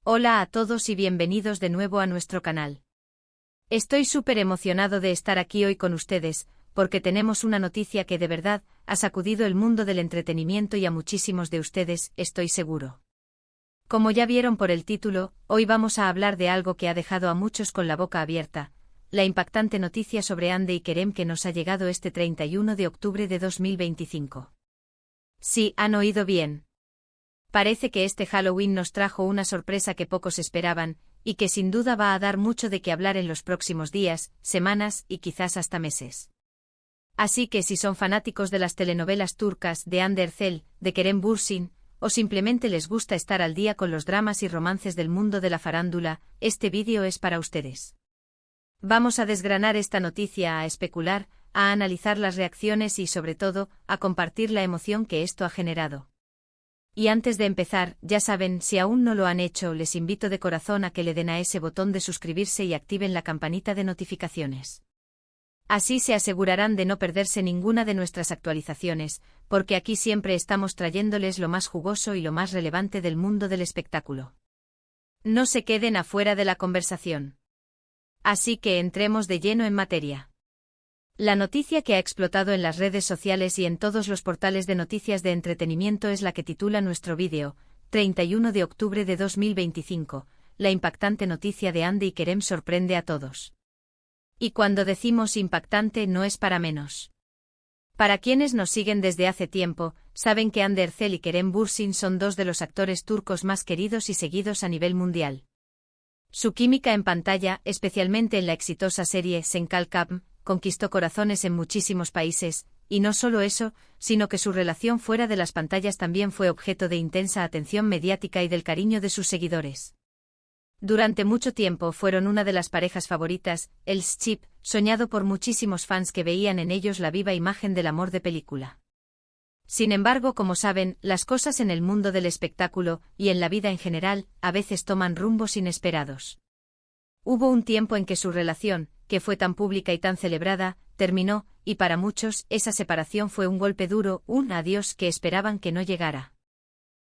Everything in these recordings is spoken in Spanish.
Hola a todos y bienvenidos de nuevo a nuestro canal. Estoy súper emocionado de estar aquí hoy con ustedes, porque tenemos una noticia que de verdad ha sacudido el mundo del entretenimiento y a muchísimos de ustedes, estoy seguro. Como ya vieron por el título, hoy vamos a hablar de algo que ha dejado a muchos con la boca abierta, la impactante noticia sobre Hande y Kerem que nos ha llegado este 31 de octubre de 2025. Sí, han oído bien. Parece que este Halloween nos trajo una sorpresa que pocos esperaban, y que sin duda va a dar mucho de qué hablar en los próximos días, semanas y quizás hasta meses. Así que si son fanáticos de las telenovelas turcas de Hande Erçel, de Kerem Bürsin, o simplemente les gusta estar al día con los dramas y romances del mundo de la farándula, este vídeo es para ustedes. Vamos a desgranar esta noticia, a especular, a analizar las reacciones y sobre todo, a compartir la emoción que esto ha generado. Y antes de empezar, ya saben, si aún no lo han hecho, les invito de corazón a que le den a ese botón de suscribirse y activen la campanita de notificaciones. Así se asegurarán de no perderse ninguna de nuestras actualizaciones, porque aquí siempre estamos trayéndoles lo más jugoso y lo más relevante del mundo del espectáculo. No se queden afuera de la conversación. Así que entremos de lleno en materia. La noticia que ha explotado en las redes sociales y en todos los portales de noticias de entretenimiento es la que titula nuestro vídeo, 31 de octubre de 2025, la impactante noticia de Hande y Kerem sorprende a todos. Y cuando decimos impactante no es para menos. Para quienes nos siguen desde hace tiempo, saben que Hande Erçel y Kerem Bürsin son dos de los actores turcos más queridos y seguidos a nivel mundial. Su química en pantalla, especialmente en la exitosa serie Sen Kalkam, conquistó corazones en muchísimos países, y no solo eso, sino que su relación fuera de las pantallas también fue objeto de intensa atención mediática y del cariño de sus seguidores. Durante mucho tiempo fueron una de las parejas favoritas, el Ship, soñado por muchísimos fans que veían en ellos la viva imagen del amor de película. Sin embargo, como saben, las cosas en el mundo del espectáculo, y en la vida en general, a veces toman rumbos inesperados. Hubo un tiempo en que su relación, que fue tan pública y tan celebrada, terminó, y para muchos, esa separación fue un golpe duro, un adiós que esperaban que no llegara.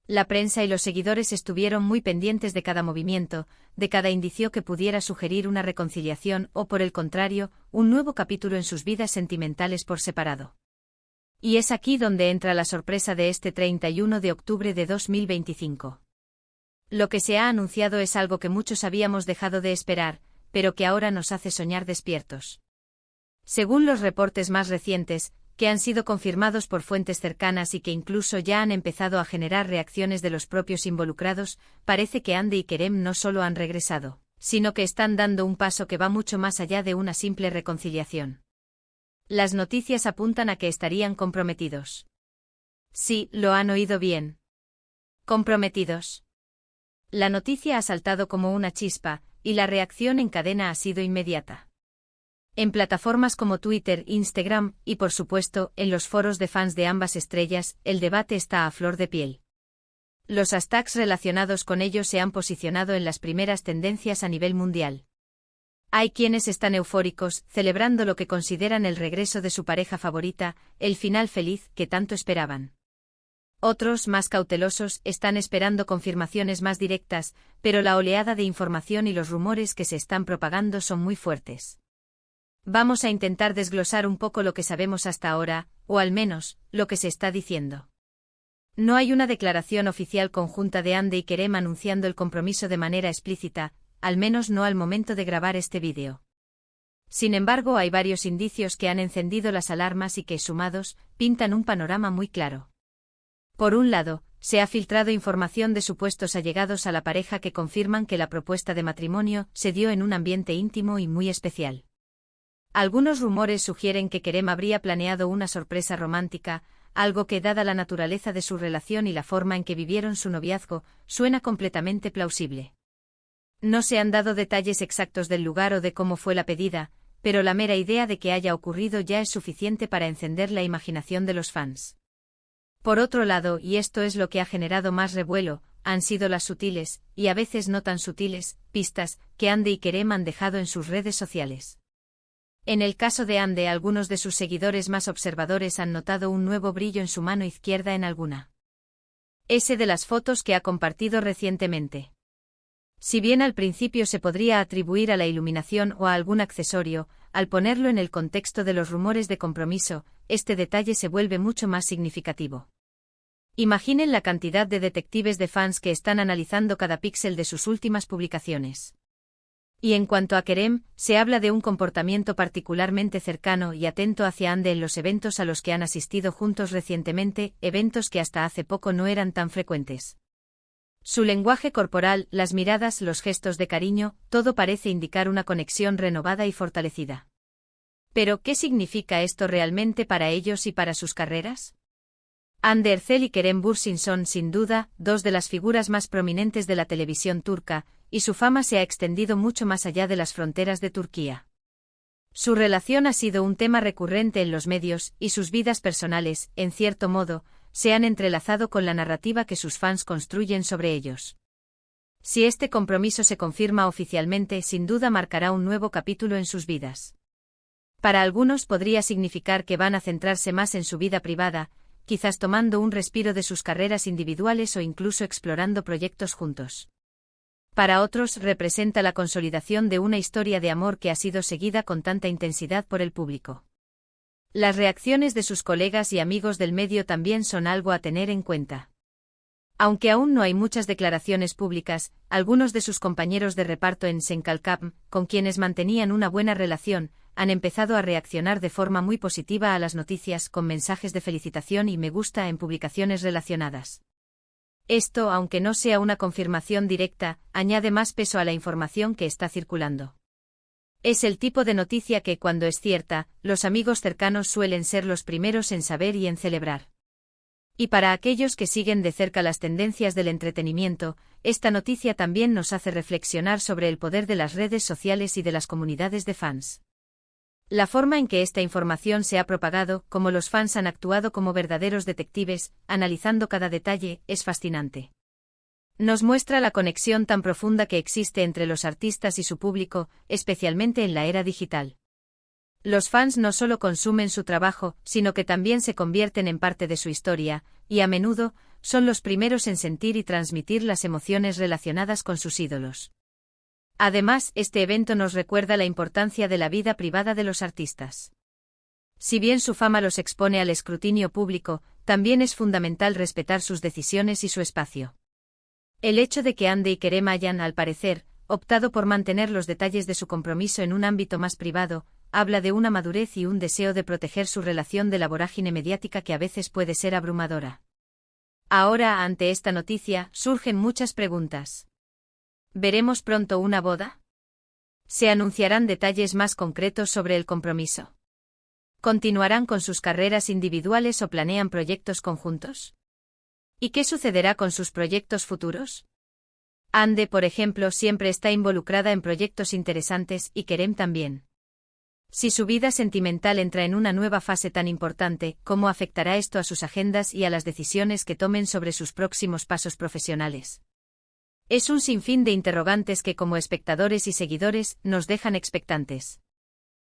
La prensa y los seguidores estuvieron muy pendientes de cada movimiento, de cada indicio que pudiera sugerir una reconciliación o, por el contrario, un nuevo capítulo en sus vidas sentimentales por separado. Y es aquí donde entra la sorpresa de este 31 de octubre de 2025. Lo que se ha anunciado es algo que muchos habíamos dejado de esperar, pero que ahora nos hace soñar despiertos. Según los reportes más recientes, que han sido confirmados por fuentes cercanas y que incluso ya han empezado a generar reacciones de los propios involucrados, parece que Hande y Kerem no solo han regresado, sino que están dando un paso que va mucho más allá de una simple reconciliación. Las noticias apuntan a que estarían comprometidos. Sí, lo han oído bien. Comprometidos. La noticia ha saltado como una chispa, y la reacción en cadena ha sido inmediata. En plataformas como Twitter, Instagram, y por supuesto, en los foros de fans de ambas estrellas, el debate está a flor de piel. Los hashtags relacionados con ellos se han posicionado en las primeras tendencias a nivel mundial. Hay quienes están eufóricos, celebrando lo que consideran el regreso de su pareja favorita, el final feliz que tanto esperaban. Otros, más cautelosos, están esperando confirmaciones más directas, pero la oleada de información y los rumores que se están propagando son muy fuertes. Vamos a intentar desglosar un poco lo que sabemos hasta ahora, o al menos, lo que se está diciendo. No hay una declaración oficial conjunta de Hande y Kerem anunciando el compromiso de manera explícita, al menos no al momento de grabar este vídeo. Sin embargo, hay varios indicios que han encendido las alarmas y que, sumados, pintan un panorama muy claro. Por un lado, se ha filtrado información de supuestos allegados a la pareja que confirman que la propuesta de matrimonio se dio en un ambiente íntimo y muy especial. Algunos rumores sugieren que Kerem habría planeado una sorpresa romántica, algo que, dada la naturaleza de su relación y la forma en que vivieron su noviazgo, suena completamente plausible. No se han dado detalles exactos del lugar o de cómo fue la pedida, pero la mera idea de que haya ocurrido ya es suficiente para encender la imaginación de los fans. Por otro lado, y esto es lo que ha generado más revuelo, han sido las sutiles, y a veces no tan sutiles, pistas que Hande y Kerem han dejado en sus redes sociales. En el caso de Hande, algunos de sus seguidores más observadores han notado un nuevo brillo en su mano izquierda en alguna. Ese de las fotos que ha compartido recientemente. Si bien al principio se podría atribuir a la iluminación o a algún accesorio, al ponerlo en el contexto de los rumores de compromiso, este detalle se vuelve mucho más significativo. Imaginen la cantidad de detectives de fans que están analizando cada píxel de sus últimas publicaciones. Y en cuanto a Kerem, se habla de un comportamiento particularmente cercano y atento hacia Hande en los eventos a los que han asistido juntos recientemente, eventos que hasta hace poco no eran tan frecuentes. Su lenguaje corporal, las miradas, los gestos de cariño, todo parece indicar una conexión renovada y fortalecida. Pero, ¿qué significa esto realmente para ellos y para sus carreras? Hande Erçel y Kerem Bürsin son, sin duda, dos de las figuras más prominentes de la televisión turca, y su fama se ha extendido mucho más allá de las fronteras de Turquía. Su relación ha sido un tema recurrente en los medios, y sus vidas personales, en cierto modo, se han entrelazado con la narrativa que sus fans construyen sobre ellos. Si este compromiso se confirma oficialmente, sin duda marcará un nuevo capítulo en sus vidas. Para algunos podría significar que van a centrarse más en su vida privada, quizás tomando un respiro de sus carreras individuales o incluso explorando proyectos juntos. Para otros representa la consolidación de una historia de amor que ha sido seguida con tanta intensidad por el público. Las reacciones de sus colegas y amigos del medio también son algo a tener en cuenta. Aunque aún no hay muchas declaraciones públicas, algunos de sus compañeros de reparto en Senkalkam, con quienes mantenían una buena relación, han empezado a reaccionar de forma muy positiva a las noticias con mensajes de felicitación y me gusta en publicaciones relacionadas. Esto, aunque no sea una confirmación directa, añade más peso a la información que está circulando. Es el tipo de noticia que, cuando es cierta, los amigos cercanos suelen ser los primeros en saber y en celebrar. Y para aquellos que siguen de cerca las tendencias del entretenimiento, esta noticia también nos hace reflexionar sobre el poder de las redes sociales y de las comunidades de fans. La forma en que esta información se ha propagado, como los fans han actuado como verdaderos detectives, analizando cada detalle, es fascinante. Nos muestra la conexión tan profunda que existe entre los artistas y su público, especialmente en la era digital. Los fans no solo consumen su trabajo, sino que también se convierten en parte de su historia, y a menudo, son los primeros en sentir y transmitir las emociones relacionadas con sus ídolos. Además, este evento nos recuerda la importancia de la vida privada de los artistas. Si bien su fama los expone al escrutinio público, también es fundamental respetar sus decisiones y su espacio. El hecho de que Hande y Kerem hayan, al parecer, optado por mantener los detalles de su compromiso en un ámbito más privado, habla de una madurez y un deseo de proteger su relación de la vorágine mediática que a veces puede ser abrumadora. Ahora, ante esta noticia, surgen muchas preguntas. ¿Veremos pronto una boda? ¿Se anunciarán detalles más concretos sobre el compromiso? ¿Continuarán con sus carreras individuales o planean proyectos conjuntos? ¿Y qué sucederá con sus proyectos futuros? Hande, por ejemplo, siempre está involucrada en proyectos interesantes y Kerem también. Si su vida sentimental entra en una nueva fase tan importante, ¿cómo afectará esto a sus agendas y a las decisiones que tomen sobre sus próximos pasos profesionales? Es un sinfín de interrogantes que, como espectadores y seguidores, nos dejan expectantes.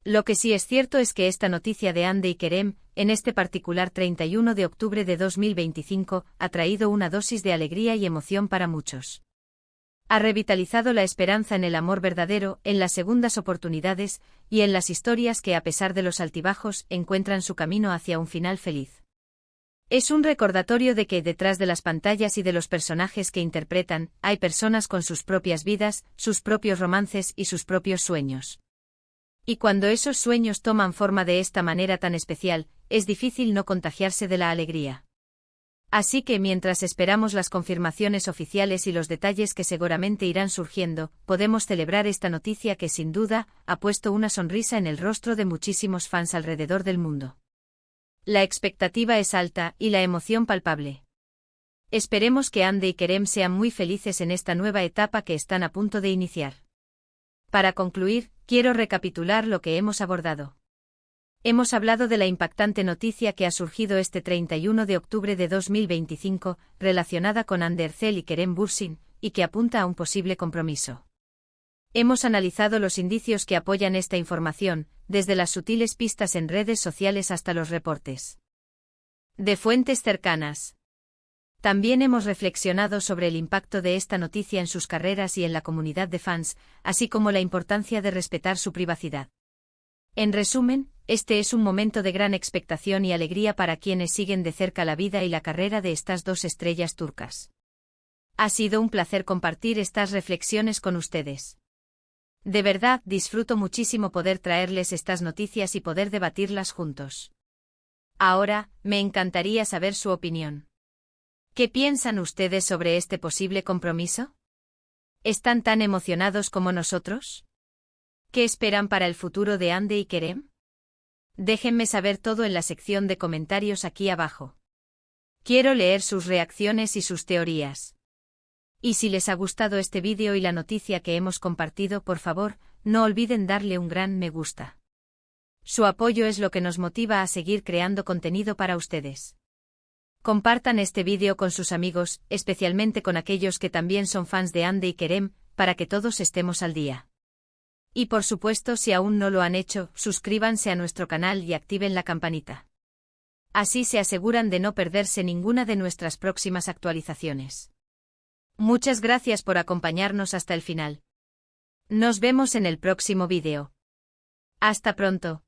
Lo que sí es cierto es que esta noticia de Hande y Kerem, en este particular 31 de octubre de 2025, ha traído una dosis de alegría y emoción para muchos. Ha revitalizado la esperanza en el amor verdadero, en las segundas oportunidades, y en las historias que, a pesar de los altibajos, encuentran su camino hacia un final feliz. Es un recordatorio de que, detrás de las pantallas y de los personajes que interpretan, hay personas con sus propias vidas, sus propios romances y sus propios sueños. Y cuando esos sueños toman forma de esta manera tan especial, es difícil no contagiarse de la alegría. Así que mientras esperamos las confirmaciones oficiales y los detalles que seguramente irán surgiendo, podemos celebrar esta noticia que sin duda ha puesto una sonrisa en el rostro de muchísimos fans alrededor del mundo. La expectativa es alta y la emoción palpable. Esperemos que Hande y Kerem sean muy felices en esta nueva etapa que están a punto de iniciar. Para concluir, quiero recapitular lo que hemos abordado. Hemos hablado de la impactante noticia que ha surgido este 31 de octubre de 2025, relacionada con Hande Erçel y Kerem Bürsin, y que apunta a un posible compromiso. Hemos analizado los indicios que apoyan esta información, desde las sutiles pistas en redes sociales hasta los reportes de fuentes cercanas. También hemos reflexionado sobre el impacto de esta noticia en sus carreras y en la comunidad de fans, así como la importancia de respetar su privacidad. En resumen, este es un momento de gran expectación y alegría para quienes siguen de cerca la vida y la carrera de estas dos estrellas turcas. Ha sido un placer compartir estas reflexiones con ustedes. De verdad, disfruto muchísimo poder traerles estas noticias y poder debatirlas juntos. Ahora, me encantaría saber su opinión. ¿Qué piensan ustedes sobre este posible compromiso? ¿Están tan emocionados como nosotros? ¿Qué esperan para el futuro de Hande y Kerem? Déjenme saber todo en la sección de comentarios aquí abajo. Quiero leer sus reacciones y sus teorías. Y si les ha gustado este vídeo y la noticia que hemos compartido, por favor, no olviden darle un gran me gusta. Su apoyo es lo que nos motiva a seguir creando contenido para ustedes. Compartan este vídeo con sus amigos, especialmente con aquellos que también son fans de Hande y Kerem, para que todos estemos al día. Y por supuesto, si aún no lo han hecho, suscríbanse a nuestro canal y activen la campanita. Así se aseguran de no perderse ninguna de nuestras próximas actualizaciones. Muchas gracias por acompañarnos hasta el final. Nos vemos en el próximo vídeo. Hasta pronto.